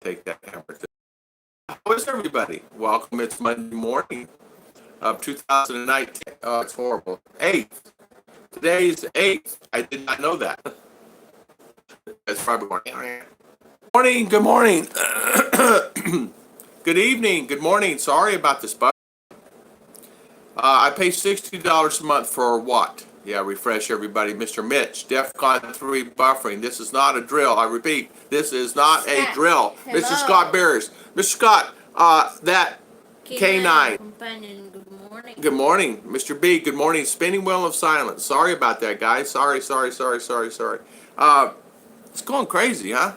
take that hammer. How is everybody? Welcome. It's Monday morning of 2019. Oh, it's horrible. 8th. Today's 8th. I did not know that. That's probably morning. Morning. Good morning. Good evening. Good morning. Sorry about this, bug. I pay $60 a month for what? Yeah, refresh everybody. Mr. Mitch, DEFCON 3 buffering. This is not a drill. I repeat, this is not a drill. Hello. Mr. Scott Bears. Mr. Scott, that K9. Companion, good morning. Good morning. Mr. B, good morning. Spinning wheel of silence. Sorry about that, guys. Sorry. It's going crazy, huh?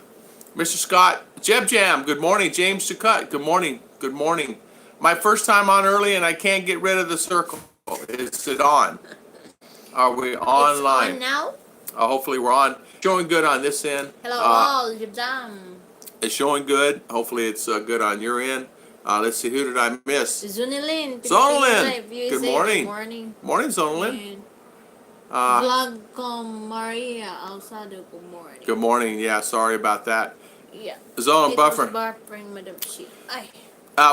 Mr. Scott, Jeb Jam, good morning. James Chakut, good morning. Good morning. My first time on early and I can't get rid of the circle. Is it on? Are we online? It's on now? Hopefully we're on. Showing good on this end. Hello all, Jeb Jam. It's showing good. Hopefully it's good on your end. Let's see, who did I miss? Zonalyn. Zonalyn. Good morning. Good morning. Morning, Zonalyn. Vlog Maria Alsado, good morning. Good morning. Yeah, sorry about that. Yeah. Zone buffer. Buffering, Madam Chi. Ay.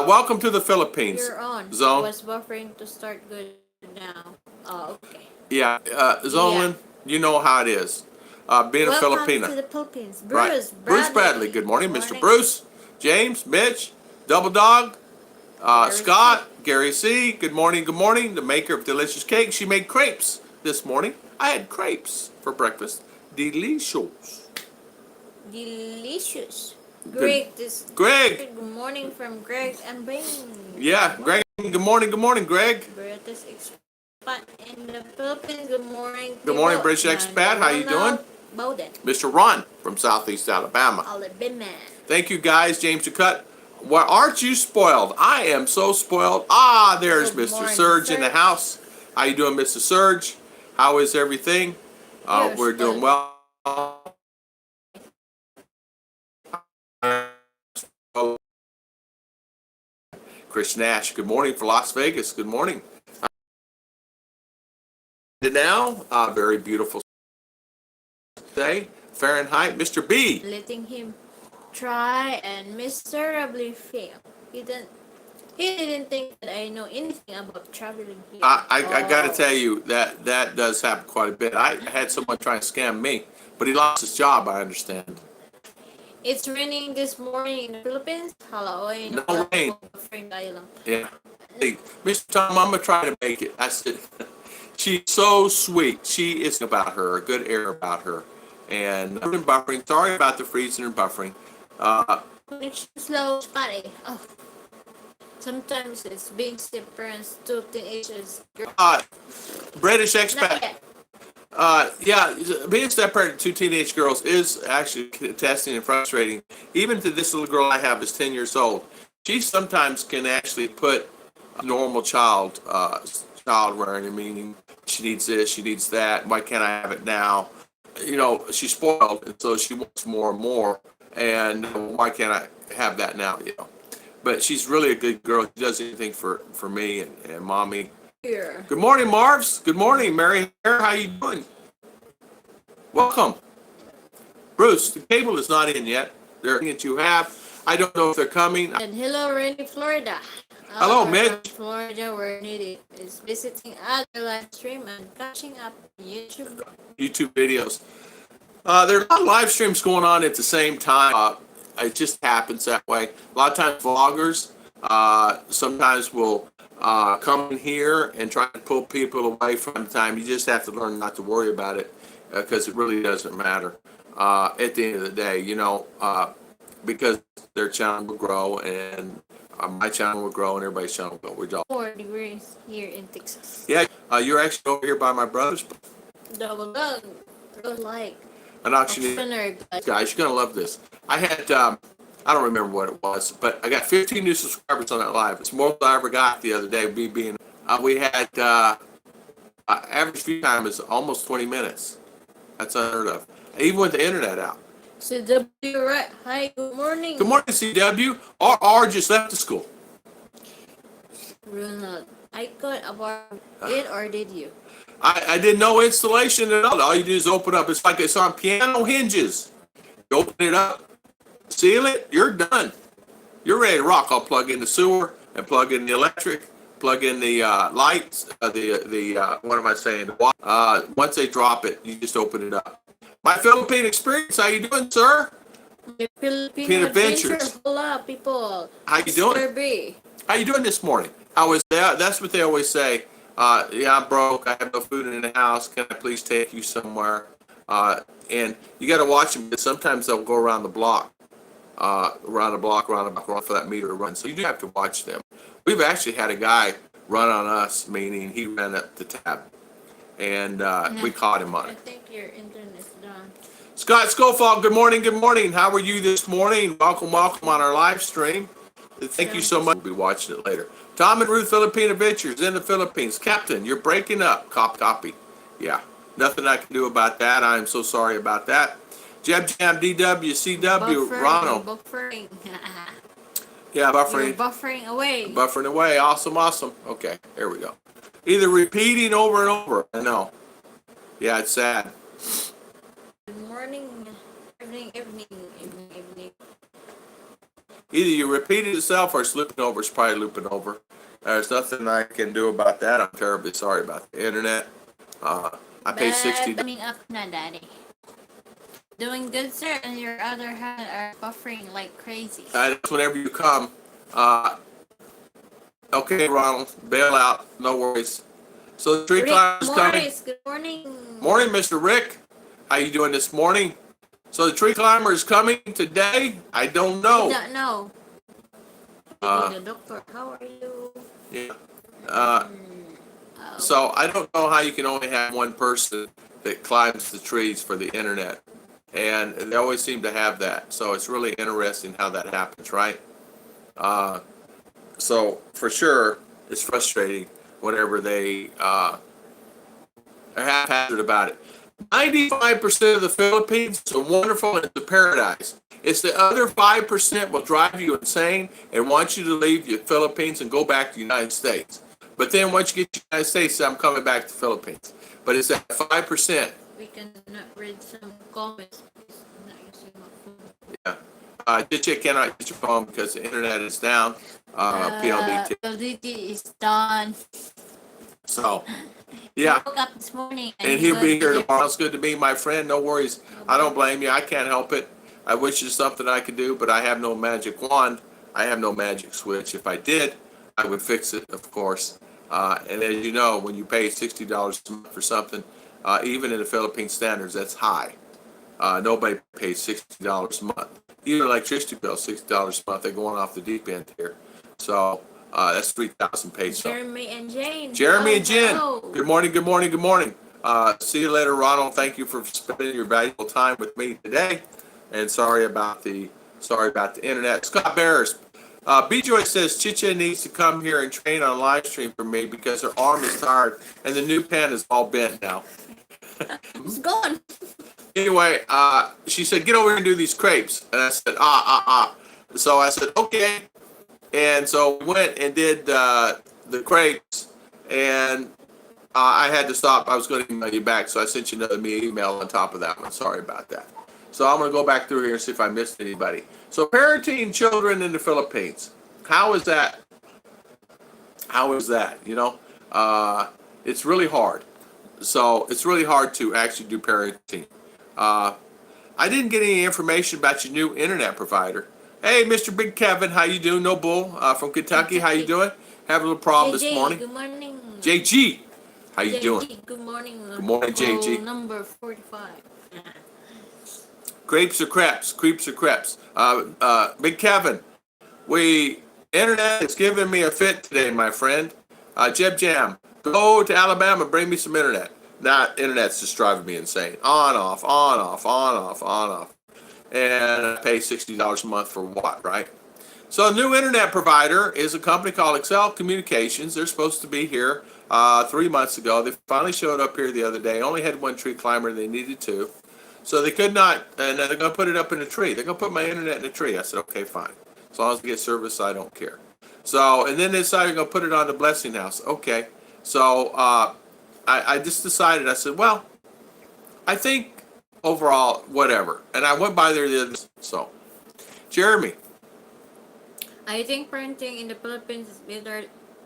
Welcome to the Philippines. You're on. Zone. Was buffering to start good now. Oh, okay. Yeah, Zonalyn, you know how it is. Being a Filipina. Welcome to the Philippines. Bruce Bradley. Good morning, Mr. Bruce. James, Mitch, Double Dog, Scott, Gary C. Good morning, good morning. The maker of delicious cake. She made crepes this morning. I had crepes for breakfast. Delicious. Delicious. Greg. Good morning from Greg and Bain. Yeah, Greg. Good morning, Greg. British expat in the Philippines. Good morning. Good morning, British expat. How you doing? Bowden. Mr. Ron from Southeast Alabama. Alabama. Thank you, guys. James Chakut. Well, aren't you spoiled? I am so spoiled. There's Good Mr. morning, Surge in the Surge. house. How you doing, Mr. Surge? How is everything? Yes, We're doing good. well. Chris Nash, good morning for Las Vegas. Good morning. Now, very beautiful day. Fahrenheit, Mr. B. Letting him try and miserably fail. He didn't think that I know anything about traveling here. I got to tell you that does happen quite a bit. I had someone try and scam me, but he lost his job, I understand. It's raining this morning in the Philippines. Hello. No rain. Yeah. Hey, Mr. Tom, I'm going to try to make it. I said, she's so sweet. She is about her, a good air about her. And buffering. Sorry about the freezing and buffering. Connection slow, spotty. Oh. Sometimes it's being parents to teenagers. British Not expat. yet. Yeah, being a step parent to two teenage girls is actually testing and frustrating. Even to this little girl I have is 10 years old. She sometimes can actually put a normal child wearing, meaning she needs this, she needs that. Why can't I have it now? You know, she's spoiled, and so she wants more and more. And why can't I have that now? You know, but she's really a good girl. She does anything for me and mommy. Here. Good morning, Marvs. Good morning, Mary. How you doing? Welcome. Bruce, the cable is not in yet. They're that you have. I don't know if they're coming. And hello, rainy Florida. Hello, Mitch. Florida, where needed is visiting other live stream and catching up on YouTube videos. There are a lot of live streams going on at the same time. It just happens that way. A lot of times vloggers sometimes will come in here and try to pull people away from the time. You just have to learn not to worry about it because it really doesn't matter at the end of the day, you know, because their channel will grow and my channel will grow and everybody's channel will grow. 4 degrees here in Texas. Yeah, you're actually over here by my brother's. Double dog. Good like. An auctioneer. Guys, you're going to love this. I had, I don't remember what it was, but I got 15 new subscribers on that live. It's more than I ever got the other day, me being, we had, average view time is almost 20 minutes. That's unheard of. Even with the internet out. CW, right? Hi, good morning. Good morning, CW. R just left the school. Ronald, I got about it, or did you? I did no installation at all. All you do is open up. It's like it's on piano hinges. You open it up, seal it, you're done. You're ready to rock. I'll plug in the sewer and plug in the electric, plug in the lights, what am I saying? The water. Once they drop it, you just open it up. My Philippine experience, how you doing, sir? The Filipino adventure. Hola, people. How you doing? How you doing this morning? How was that? That's what they always say. Yeah, I'm broke. I have no food in the house. Can I please take you somewhere? And you got to watch them because sometimes they'll go around the block, around for that meter to run. So you do have to watch them. We've actually had a guy run on us, meaning he ran up the tab, and we caught him on I it. think your internet's done. Scott Schofield, good morning, good morning. How are you this morning? Welcome, welcome on our live stream. Thank you so much. We'll be watching it later. Tom and Ruth, Philippine Adventures in the Philippines. Captain, you're breaking up. Copy. Yeah, nothing I can do about that. I am so sorry about that. Jeb Jam, DW, CW, Ronald. Buffering. Yeah, buffering. You're buffering away. Buffering away. Awesome. Okay, here we go. Either repeating over and over. I know. Yeah, it's sad. Good morning, evening. Either you repeat it yourself or it's looping over. It's probably looping over. There's nothing I can do about that. I'm terribly sorry about the internet. I paid $60. Coming up na, Daddy. Doing good, sir, and your other hand are buffering like crazy. That's whenever you come. Okay, Ronald, bail out. No worries. So the tree climber's coming. Good morning. Morning, Mr. Rick. How you doing this morning? So the tree climber is coming today? I don't know. I don't know. The doctor, how are you? Yeah. So I don't know how you can only have one person that climbs the trees for the internet. And they always seem to have that. So it's really interesting how that happens, right? So for sure, it's frustrating whenever they are haphazard about it. 95% of the Philippines is wonderful and it's a paradise. It's the other 5% will drive you insane and want you to leave the Philippines and go back to the United States. But then once you get to the United States, I'm coming back to the Philippines. But it's that 5%. We can read some comments. Please, I'm not using my phone. Yeah. Ditch cannot get your phone because the internet is down. PLDT. PLDT is done. So, yeah. I woke up this morning. And he'll be here tomorrow. It's good to be my friend. No worries. I don't blame you. I can't help it. I wish there's something I could do, but I have no magic wand. I have no magic switch. If I did, I would fix it, of course. And as you know, when you pay $60 a month for something, even in the Philippine standards, that's high. Nobody pays $60 a month. Even electricity bill, $60 a month. They're going off the deep end here. So that's 3,000 paid. Jeremy and Jane. Jeremy and Jen. Hello. Good morning. See you later, Ronald. Thank you for spending your valuable time with me today. And sorry about the internet. Scott Bears. B. Joy says Chicha needs to come here and train on live stream for me because her arm is tired and the new pen is all bent now. It's gone. Anyway, she said, get over here and do these crepes. And I said, So I said, okay. And so we went and did the crepes. And I had to stop. I was going to email you back. So I sent you another email on top of that one. Sorry about that. So I'm going to go back through here and see if I missed anybody. So parenting children in the Philippines. How is that? You know, it's really hard. So it's really hard to actually do parenting. I didn't get any information about your new internet provider. Hey, Mr. Big Kevin, how you doing? No Bull from Kentucky. How you doing? Have a little problem this morning. Good morning. JG, how you doing? Good morning. Good morning, JG. Number 45. Crepes or crepes? Big Kevin, internet is giving me a fit today, my friend. Jeb Jam, go to Alabama, bring me some internet. That internet's just driving me insane. On, off. And I pay $60 a month for what, right? So a new internet provider is a company called Excel Communications. They're supposed to be here 3 months ago. They finally showed up here the other day. Only had one tree climber and they needed two. So they could not, and they're going to put it up in a tree. They're going to put my internet in a tree. I said, okay, fine. As long as I get service, I don't care. So, and then they decided they're going to put it on the Blessing House. Okay. So I just decided, I said, well, I think overall, whatever. And I went by there the other day. So Jeremy. I think parenting in the Philippines is better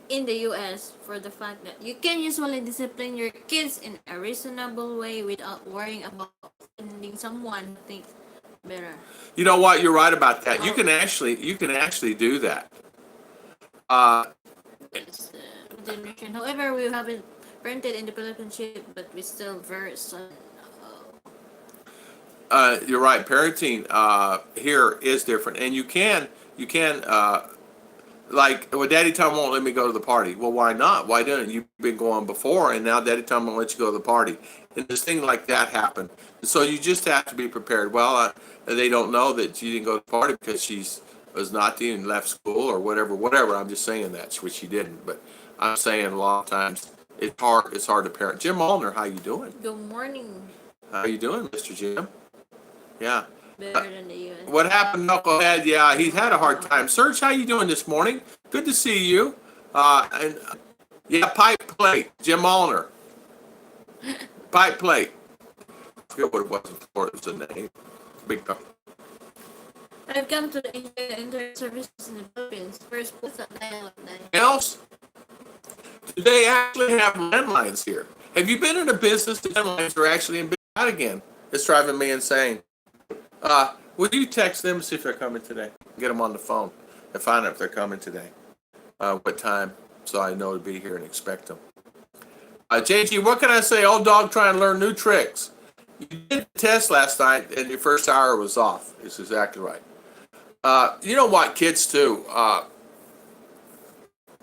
in the US for the fact that you can usually discipline your kids in a reasonable way without worrying about offending someone who thinks better. You know what? You're right about that. You Oh. can actually do that. Uh, It's continuation. However, we haven't parented in the Philippines yet, but we still very son. you're right. Parenting here is different, and you can like, well, Daddy Tom won't let me go to the party. Well, why not? Why didn't you? You've been going before, and now Daddy Tom won't let you go to the party. And this thing like that happened. So you just have to be prepared. Well, they don't know that you didn't go to the party because she's was naughty and left school or whatever. Whatever. I'm just saying that, which she didn't. But I'm saying a lot of times it's hard. It's hard to parent. Jim Allner, how you doing? Good morning. How you doing, Mr. Jim? Yeah. Better than the US. What happened, Knucklehead? Yeah, he's had a hard time. Serge, how you doing this morning? Good to see you. And yeah, pipe plate, Jim Allner. Pipe plate. I forget what it was before. It was a name. Big guy. I've come to enjoy the internet services in the Philippines. First, what's that dial-up now? Else? Do they actually have landlines here? Have you been in a business that landlines are actually in business again? It's driving me insane. Would you text them to see if they're coming today? Get them on the phone and find out if they're coming today. What time, so I know to be here and expect them. JG, what can I say? Old dog trying to learn new tricks. You did the test last night and your first hour was off. It's exactly right. You know what, kids too,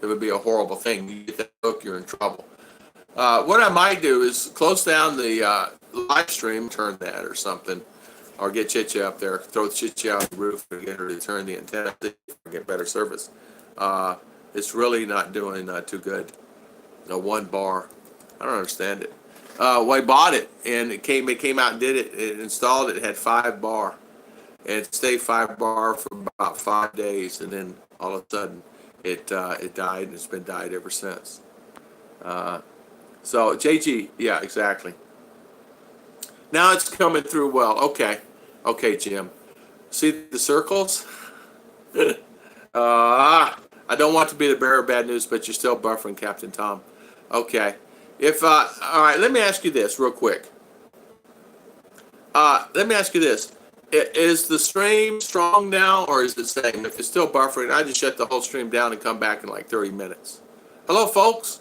it would be a horrible thing. You get that hook, you're in trouble. What I might do is close down the live stream, turn that or something. Or get Chicha up there, throw Chicha out the roof and get her to turn the antenna to get better service. It's really not doing too good. No, 1 bar. I don't understand it. Well, I bought it and it came out and did it. It installed it. It had 5 bar. And it stayed 5 bar for about 5 days, and then all of a sudden it died, and it's been died ever since. So JG, yeah, exactly. Now it's coming through well. Okay, Jim. See the circles? I don't want to be the bearer of bad news, but you're still buffering, Captain Tom. Okay. All right, let me ask you this real quick. Let me ask you this. Is the stream strong now, or is it same? If it's still buffering, I just shut the whole stream down and come back in like 30 minutes. Hello, folks.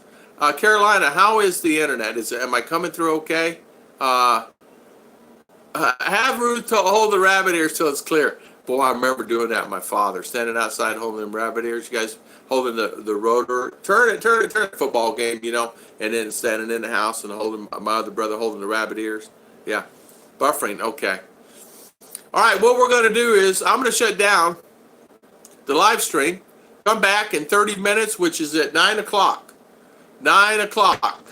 Carolina, how is the internet? Am I coming through okay? Have Ruth hold the rabbit ears till it's clear. Boy, I remember doing that with my father, standing outside holding them rabbit ears. You guys holding the rotor, turn it, football game, and then standing in the house and holding my other brother holding the rabbit ears. Yeah, buffering, okay. All right, what we're going to do is I'm going to shut down the live stream, come back in 30 minutes, which is at 9 o'clock. 9 o'clock.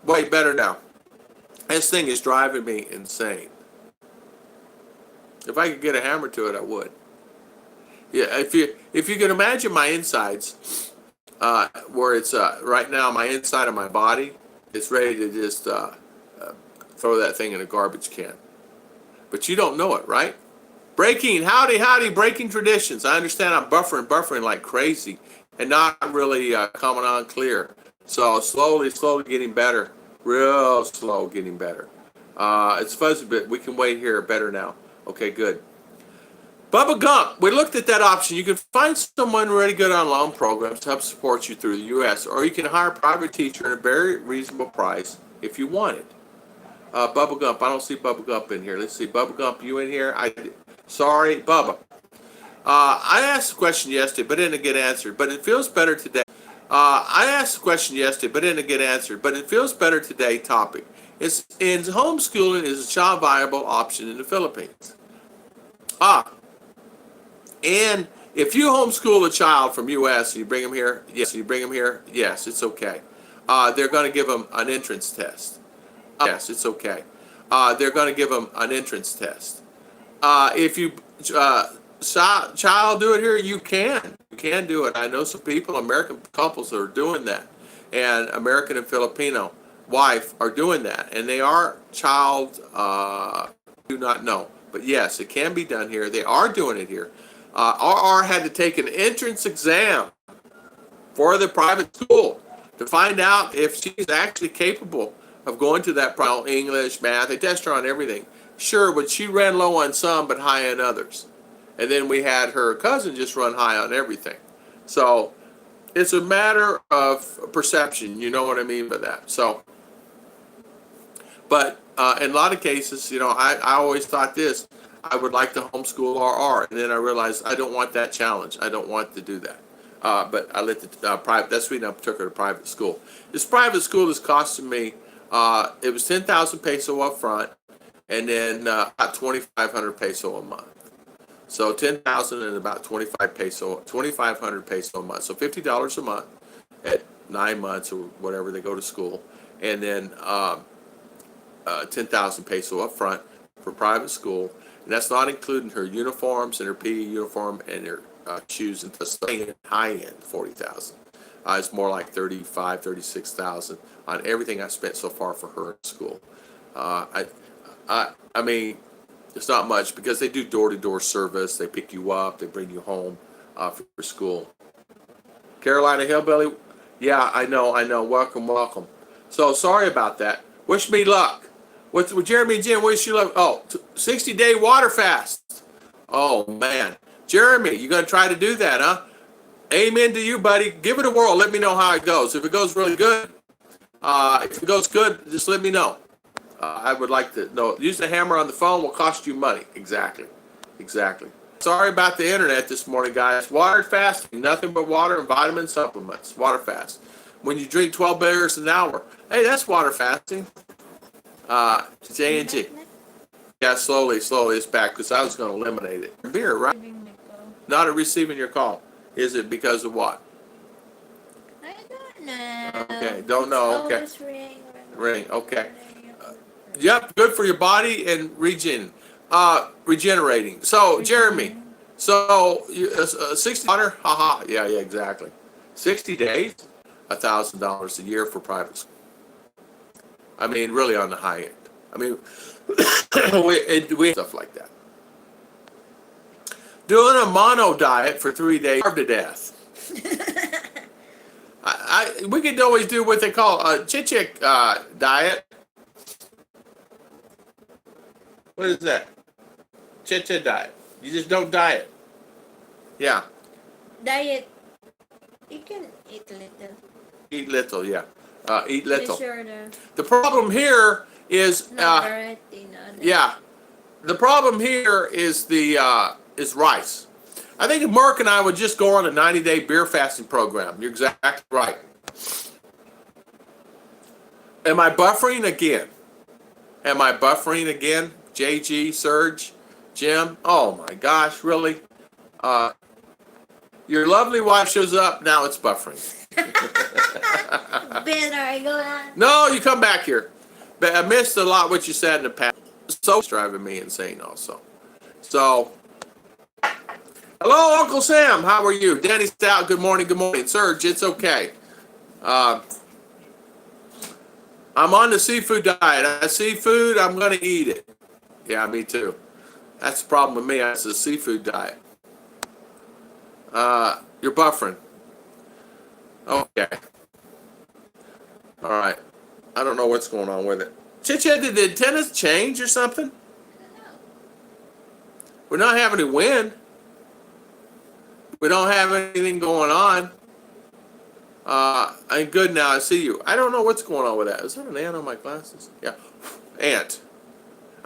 Wait, better now. This thing is driving me insane. If I could get a hammer to it, I would. Yeah, if you can imagine my insides, where it's right now, my inside of my body, it's ready to just throw that thing in a garbage can. But you don't know it, right? Breaking, howdy, breaking traditions. I understand I'm buffering like crazy, and not really coming on clear. So slowly getting better. Real slow getting better. It's fuzzy, but we can wait here better now. Okay, good. Bubba Gump, we looked at that option. You can find someone really good on loan programs to help support you through the U.S., or you can hire a private teacher at a very reasonable price if you want it. Bubba Gump, I don't see Bubba Gump in here. Let's see, Bubba Gump, you in here? Sorry, Bubba. I asked a question yesterday, but didn't get answered. But it feels better today. I asked a question yesterday, but didn't get answered. But it feels better today. Topic is homeschooling is a child viable option in the Philippines. And if you homeschool a child from U.S., you bring them here. Yes, it's okay. They're going to give them an entrance test. Yes, it's okay. They're going to give them an entrance test. If you child do it here, you can do it. I know some people, American couples, that are doing that, and American and Filipino wife are doing that, and they are child do not know, But yes, it can be done here. They are doing it here. RR had to take an entrance exam for the private school to find out if she's actually capable of going to that private English, math. They test her on everything. Sure, but she ran low on some, but high on others. And then we had her cousin just run high on everything. So it's a matter of perception. You know what I mean by that. So, but in a lot of cases, you know, I always thought this. I would like to homeschool RR, and then I realized I don't want that challenge. I don't want to do that. But I let the private. That's the reason I took her to private school. This private school is costing me. It was 10,000 peso up front, and then about 2,500 peso a month. So 10,000 and about 2,500 peso a month. So $50 a month at 9 months or whatever they go to school, and then 10,000 peso up front for private school. And that's not including her uniforms and her PE uniform and her shoes and the high end 40,000. It's more like 35, 36,000 on everything I spent so far for her in school. I mean, it's not much because they do door-to-door service. They pick you up, they bring you home for school. Carolina Hillbilly, yeah, I know. Welcome. So sorry about that. Wish me luck. With Jeremy and Jim, wish you luck. Oh, 60-day water fast. Oh, man. Jeremy, you going to try to do that, huh? Amen to you, buddy. Give it a whirl. Let me know how it goes. If it goes really good, if it goes good, just let me know. I would like to know. Use the hammer on the phone will cost you money. Exactly. Sorry about the internet this morning, guys. Water fasting. Nothing but water and vitamin supplements. Water fast. When you drink 12 beers an hour. Hey, that's water fasting. J&G. Yeah, slowly it's back because I was going to eliminate it. Beer, right? Not receiving your call. Is it because of what? I don't know. Okay, don't know. Okay. Always Ring. Okay. Yep, good for your body and regenerating. So, Jeremy, so 60 water? Haha. Yeah, exactly. 60 days, $1,000 a year for private school. I mean, really on the high end. I mean, we stuff like that. Doing a mono diet for 3 days, starve to death. We could always do what they call a chick diet. What is that? Chicha diet. You just don't diet. Yeah. Diet. You can eat little. Eat little, yeah. Eat little. Sure the problem here is yeah. The problem here is is rice. I think if Mark and I would just go on a 90-day beer fasting program. You're exactly right. Am I buffering again? JG, Serge, Jim? Oh my gosh, really? Your lovely wife shows up, now it's buffering. Better go on. No, you come back here. But I missed a lot what you said in the past. So it's driving me insane also. So, hello, Uncle Sam. How are you? Danny Stout, good morning. Serge, it's okay. I'm on the seafood diet. Seafood, I'm going to eat it. Yeah, me too. That's the problem with me. It's a seafood diet. You're buffering. Okay. All right. I don't know what's going on with it. Chicha, did the antennas change or something? We're not having any wind. We don't have anything going on. I'm good now. I see you. I don't know what's going on with that. Is that an ant on my glasses? Yeah. Ant.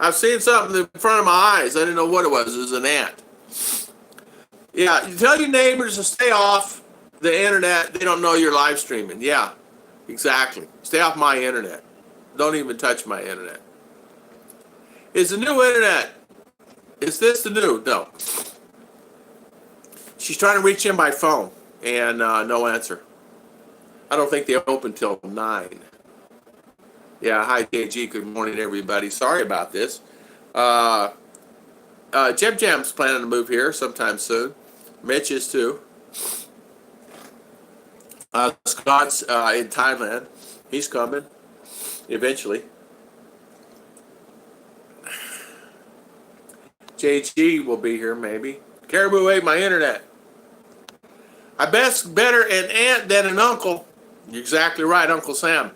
I've seen something in front of my eyes. I didn't know what it was. It was an ant. Yeah. You tell your neighbors to stay off the internet. They don't know you're live streaming. Yeah. Exactly. Stay off my internet. Don't even touch my internet. Is the new internet? Is this the new? No. She's trying to reach in by phone and no answer. I don't think they open till 9. Yeah, hi KG. Good morning, everybody. Sorry about this. Jeb Jam's planning to move here sometime soon. Mitch is too. Scott's in Thailand. He's coming eventually. JG will be here maybe. Caribou ate my internet. I best better an aunt than an uncle. You're exactly right, Uncle Sam.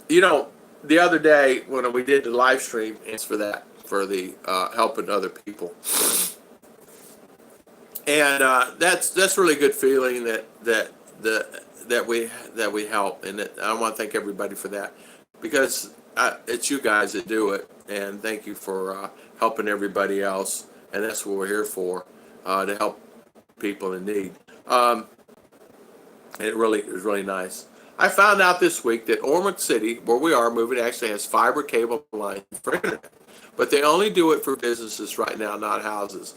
You know, the other day when we did the live stream, it's for that, for the helping other people, and that's really good feeling that we help, and I want to thank everybody for that, because it's you guys that do it, and thank you for helping everybody else, and that's what we're here for, to help people in need. And it was really nice. I found out this week that Ormond City, where we are moving, actually has fiber cable lines for internet. But they only do it for businesses right now, not houses.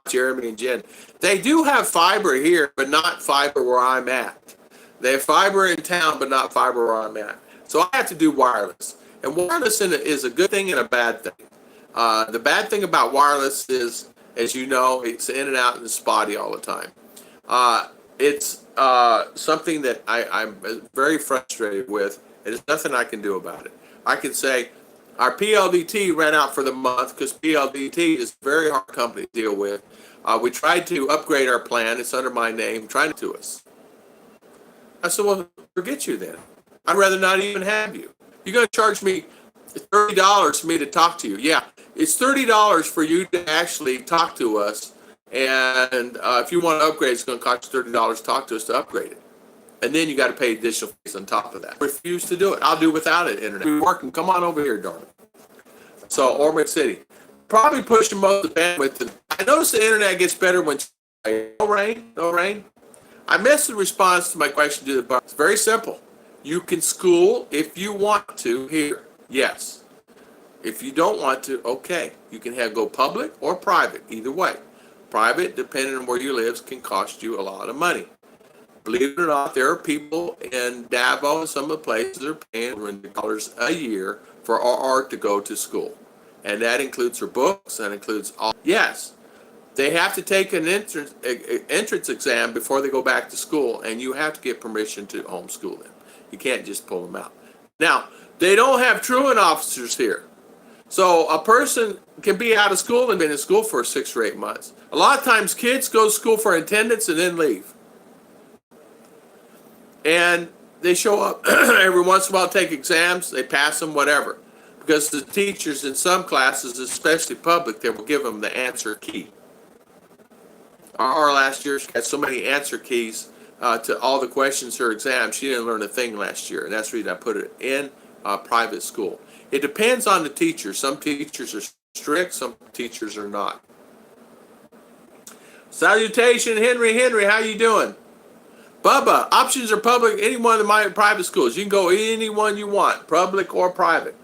Jeremy and Jen. They do have fiber here, but not fiber where I'm at. They have fiber in town, but not fiber where I'm at. So I have to do wireless. And wireless is a good thing and a bad thing. The bad thing about wireless is, as you know, it's in and out and spotty all the time. It's something that I'm very frustrated with, and there's nothing I can do about it. I can say our PLDT ran out for the month because PLDT is a very hard company to deal with. We tried to upgrade our plan. It's under my name, trying to us. I said, well, forget you then. I'd rather not even have you. You're going to charge me $30 for me to talk to you. Yeah, it's $30 for you to actually talk to us. And if you want to upgrade, it's going to cost you $30 to talk to us to upgrade it. And then you got to pay additional fees on top of that. Refuse to do it. I'll do without it. Internet. We're working. Come on over here, darling. So Ormond City, probably pushing most of the bandwidth. I notice the internet gets better when no rain, no rain. I missed the response to my question to the bar. It's very simple. You can school if you want to here. Yes. If you don't want to, okay. You can go public or private. Either way. Private, depending on where you live, can cost you a lot of money. Believe it or not, there are people in Davao and some of the places that are paying $100 a year for our art to go to school. And that includes her books, that includes all. Yes, they have to take an entrance exam before they go back to school, and you have to get permission to homeschool them. You can't just pull them out. Now, they don't have truant officers here. So a person can be out of school and been in school for 6 or 8 months. A lot of times kids go to school for attendance and then leave. And they show up every once in a while, take exams, they pass them, whatever. Because the teachers in some classes, especially public, they will give them the answer key. Our last year, she had so many answer keys to all the questions her exam, she didn't learn a thing last year. And that's the reason I put it in private school. It depends on the teacher. Some teachers are strict, some teachers are not. Salutation, Henry. How you doing? Bubba, options are public, any one of my private schools. You can go any one you want, public or private.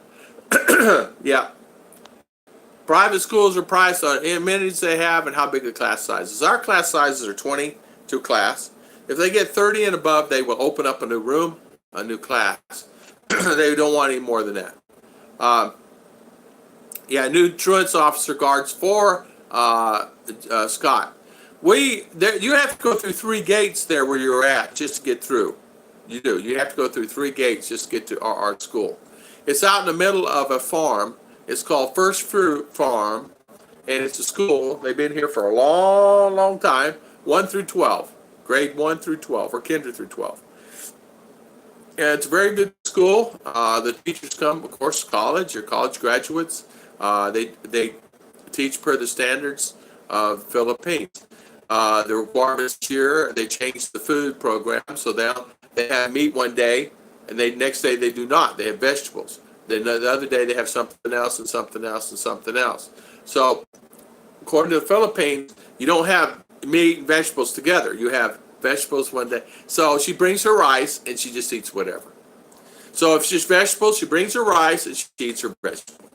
Yeah. Private schools are priced on amenities they have and how big the class sizes. Our class sizes are 20 to class. If they get 30 and above, they will open up a new room, a new class. They don't want any more than that. Yeah, new truants officer guards for Scott. You have to go through 3 gates there where you're at just to get through. You do. You have to go through 3 gates just to get to our school. It's out in the middle of a farm. It's called First Fruit Farm, and it's a school. They've been here for a long, long time, 1 through 12, grade 1 through 12, or kinder through 12. And it's a very good school. The teachers come, of course, college or college graduates. They teach per the standards of Philippines. The requirements here, they changed the food program, so they have meat one day, and next day they do not. They have vegetables. Then the other day they have something else and something else and something else. So according to the Philippines, you don't have meat and vegetables together. You have vegetables one day. So she brings her rice and she just eats whatever. So if she's vegetables, she brings her rice and she eats her vegetable.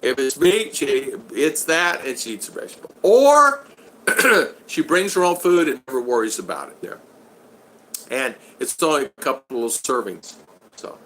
If it's meat, she eats that and she eats her vegetable. Or she brings her own food and never worries about it there. And it's only a couple of servings. So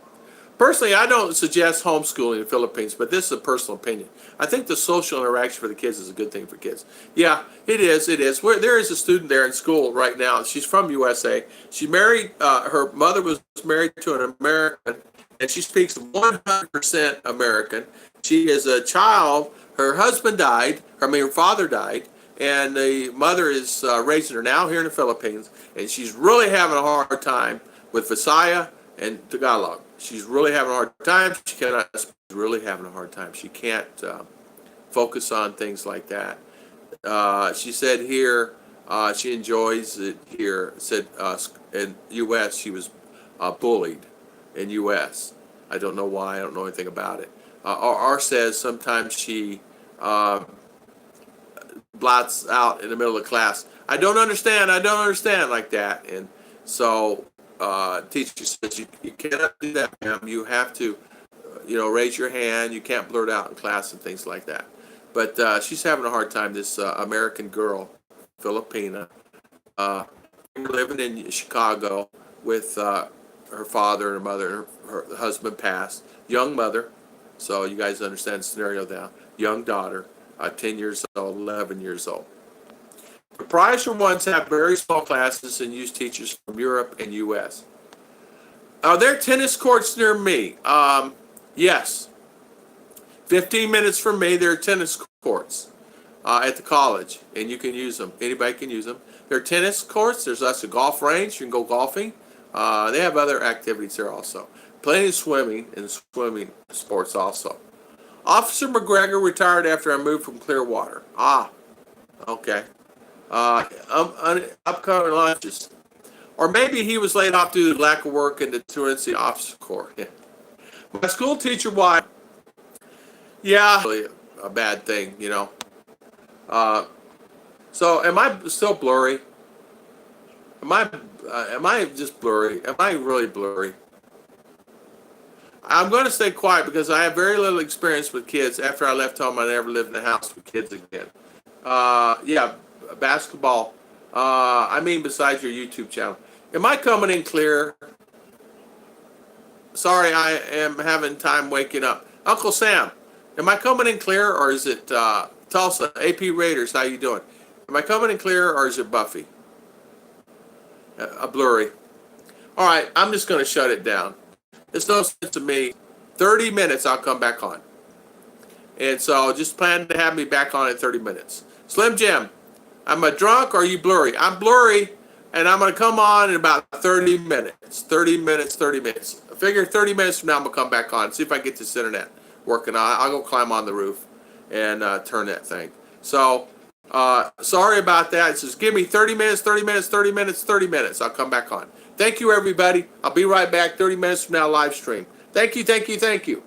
personally, I don't suggest homeschooling in the Philippines, but this is a personal opinion. I think the social interaction for the kids is a good thing for kids. Yeah, it is. There is a student there in school right now. She's from USA. She married, her mother was married to an American, and she speaks 100% American. She is a child. Her husband died. Her father died, and the mother is raising her now here in the Philippines, and she's really having a hard time with Visaya and Tagalog. She's really having a hard time. She's really having a hard time. She can't focus on things like that. She said here she enjoys it here. Said in U.S. she was bullied in U.S. I don't know why. I don't know anything about it. R says sometimes she blots out in the middle of class. I don't understand like that. And so teacher says you cannot do that, ma'am. You have to, raise your hand. You can't blurt out in class and things like that. But she's having a hard time, this American girl, Filipina, living in Chicago with her father and her mother. Her husband passed. Young mother, so you guys understand the scenario now. Young daughter, 10 years old, 11 years old. The Pricer ones have very small classes and use teachers from Europe and U.S. Are there tennis courts near me? Yes. 15 minutes from me, there are tennis courts at the college, and you can use them. Anybody can use them. There are tennis courts. There's also a golf range. You can go golfing. They have other activities there also. Plenty of swimming and swimming sports also. Officer McGregor retired after I moved from Clearwater. Okay. Upcoming lunches. Or maybe he was laid off due to lack of work in the Truancy Officer Corps. Yeah. My school teacher wife. Yeah, really a bad thing, So am I still blurry? Am I just blurry? Am I really blurry? I'm going to stay quiet because I have very little experience with kids. After I left home, I never lived in a house with kids again. Yeah, basketball. Besides your YouTube channel. Am I coming in clear? Sorry, I am having time waking up. Uncle Sam, am I coming in clear, or is it Tulsa, AP Raiders, how you doing? Am I coming in clear, or is it Buffy? Blurry. All right, I'm just going to shut it down. It's no sense to me. 30 minutes, I'll come back on. And so just plan to have me back on in 30 minutes. Slim Jim, am I drunk, or are you blurry? I'm blurry, and I'm going to come on in about 30 minutes. 30 minutes. I figure 30 minutes from now, I'm going to come back on, see if I can get this internet working on. I'll go climb on the roof and turn that thing. So, sorry about that. It says, give me 30 minutes. I'll come back on. Thank you, everybody. I'll be right back 30 minutes from now, live stream. Thank you.